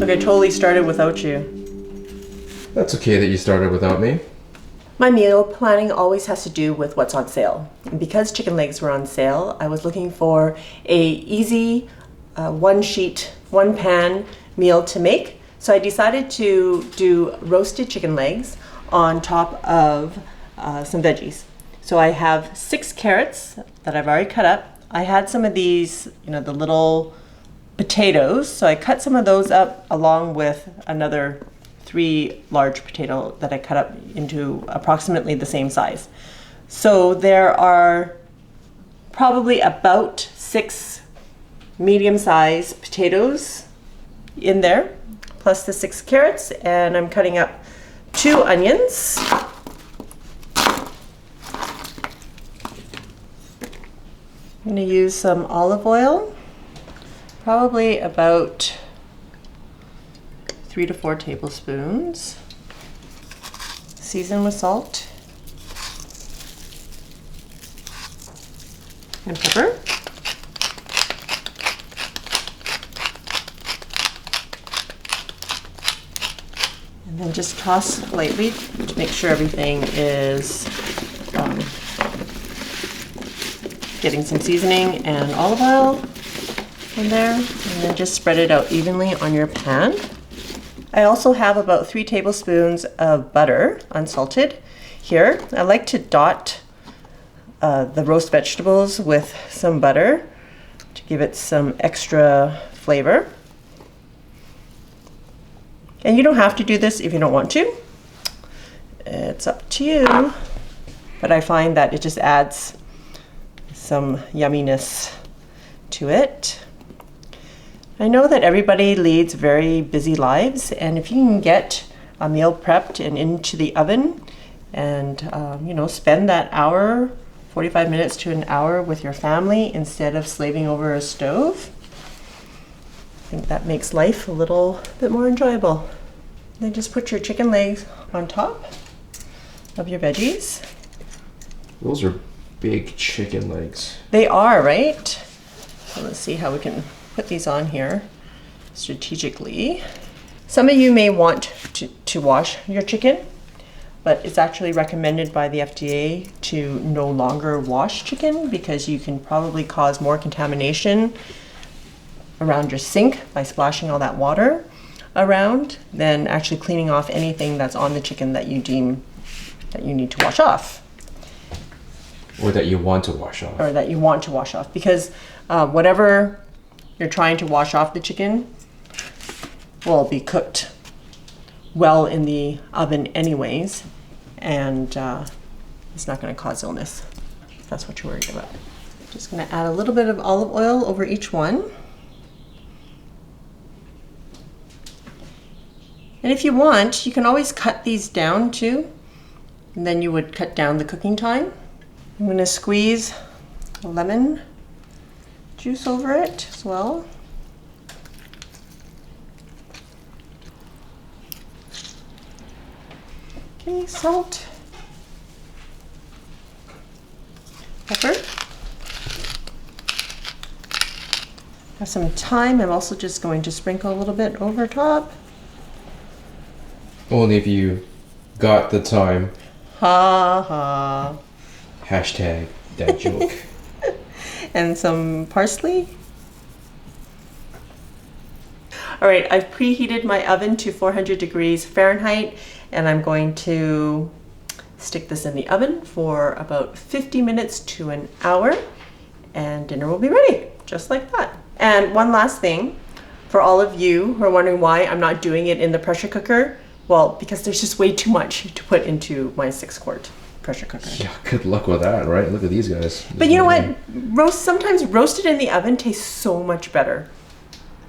Look, I totally started without you. That's okay that you started without me. My meal planning always has to do with what's on sale. And because chicken legs were on sale, I was looking for a easy one sheet, one pan meal to make. So I decided to do roasted chicken legs on top of some veggies. So I have 6 carrots that I've already cut up. I had some of these, the little potatoes. So I cut some of those up along with another 3 large potato that I cut up into approximately the same size. So there are probably about 6 medium-sized potatoes in there, plus the 6 carrots, and I'm cutting up 2 onions. I'm going to use some olive oil, probably about 3 to 4 tablespoons. Season with salt and pepper. And then just toss lightly to make sure everything is getting some seasoning and olive oil in there, and then just spread it out evenly on your pan. I also have about 3 tablespoons of butter, unsalted, here. I like to dot the roast vegetables with some butter to give it some extra flavor. And you don't have to do this if you don't want to. It's up to you. But I find that it just adds some yumminess to it. I know that everybody leads very busy lives, and if you can get a meal prepped and into the oven and spend that hour, 45 minutes to an hour with your family instead of slaving over a stove, I think that makes life a little bit more enjoyable. Then just put your chicken legs on top of your veggies. Those are big chicken legs. They are, right? So let's see how we can put these on here strategically. Some of you may want to wash your chicken, but it's actually recommended by the FDA to no longer wash chicken because you can probably cause more contamination around your sink by splashing all that water around than actually cleaning off anything that's on the chicken that you deem that you need to wash off. Or that you want to wash off. Or that you want to wash off, because whatever you're trying to wash off the chicken will be cooked well in the oven anyways, and it's not going to cause illness, if that's what you're worried about. Just going to add a little bit of olive oil over each one. And if you want, you can always cut these down too, and then you would cut down the cooking time. I'm going to squeeze lemon juice over it as well. Okay, salt, pepper. Have some thyme. I'm also just going to sprinkle a little bit over top. Only if you got the time. Ha ha. Hashtag dad joke. And some parsley. All right, I've preheated my oven to 400 degrees Fahrenheit, and I'm going to stick this in the oven for about 50 minutes to an hour, and dinner will be ready, just like that. And one last thing, for all of you who are wondering why I'm not doing it in the pressure cooker, well, because there's just way too much to put into my 6-quart pressure cooker. Yeah, good luck with that, right? Look at these guys. But you know what? Sometimes roasted in the oven tastes so much better.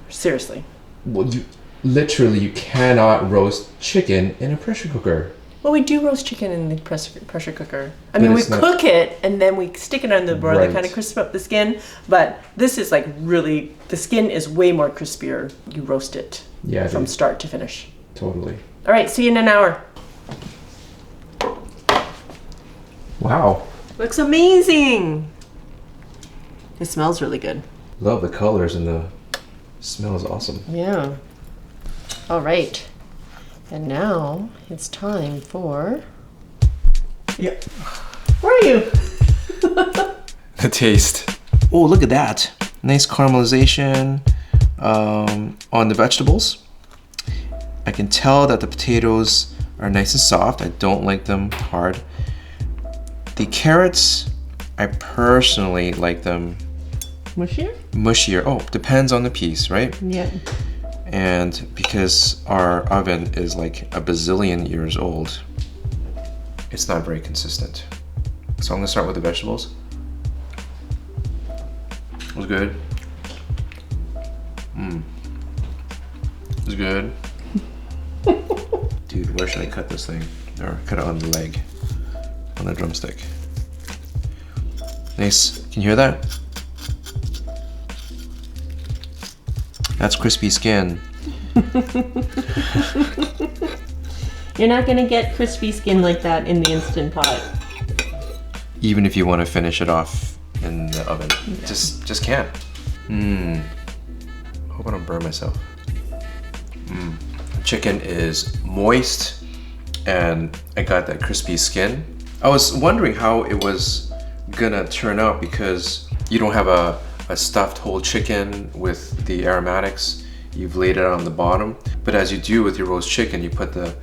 Seriously. Well, you cannot roast chicken in a pressure cooker. Well, we do roast chicken in the pressure cooker. I mean, we cook it and then we stick it on the broiler, right, kind of crisp up the skin. But this is like really, the skin is way more crispier. You roast it from start to finish. Totally. All right, see you in an hour. Wow. Looks amazing. It smells really good. Love the colors and the smell is awesome. Yeah. All right. And now it's time for... Yeah. Where are you? The taste. Oh, look at that. Nice caramelization on the vegetables. I can tell that the potatoes are nice and soft. I don't like them hard. The carrots, I personally like them Mushier? mushier. Oh, depends on the piece, right? Yeah. And because our oven is like a bazillion years old, it's not very consistent. So I'm gonna start with the vegetables. It was good. It was good. Dude, where should I cut this thing? Or cut it on the leg, on the drumstick. Nice. Can you hear that? That's crispy skin. You're not gonna get crispy skin like that in the Instant Pot. Even if you want to finish it off in the oven, just can't. Hope I don't burn myself. Chicken is moist, and I got that crispy skin. I was wondering how it was gonna turn out because you don't have a stuffed whole chicken with the aromatics. You've laid it on the bottom, but as you do with your roast chicken, you put the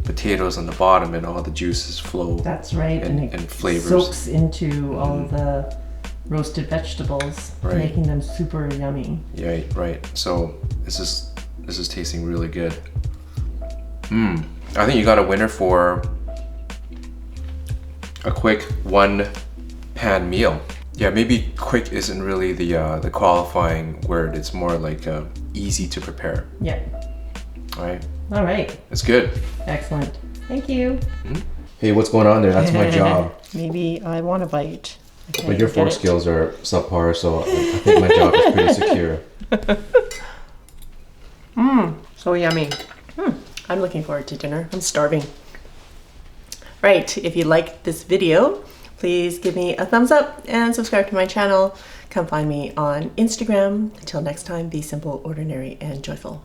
potatoes on the bottom and all the juices flow. That's right, and it flavors soaks into all of the roasted vegetables, Right. making them super yummy. Yeah, right. So this is tasting really good. I think you got a winner for a quick one pan meal. Yeah, maybe quick isn't really the qualifying word. It's more like easy to prepare. Yeah. All right, All right. it's good. Excellent. Thank you. Hey, what's going on there? That's my job. Maybe I want a bite. Okay, But your get fork it. skills are subpar, so I think my job is pretty secure. So yummy. I'm looking forward to dinner. I'm starving. Right, if you liked this video, please give me a thumbs up and subscribe to my channel. Come find me on Instagram. Until next time, be simple, ordinary, and joyful.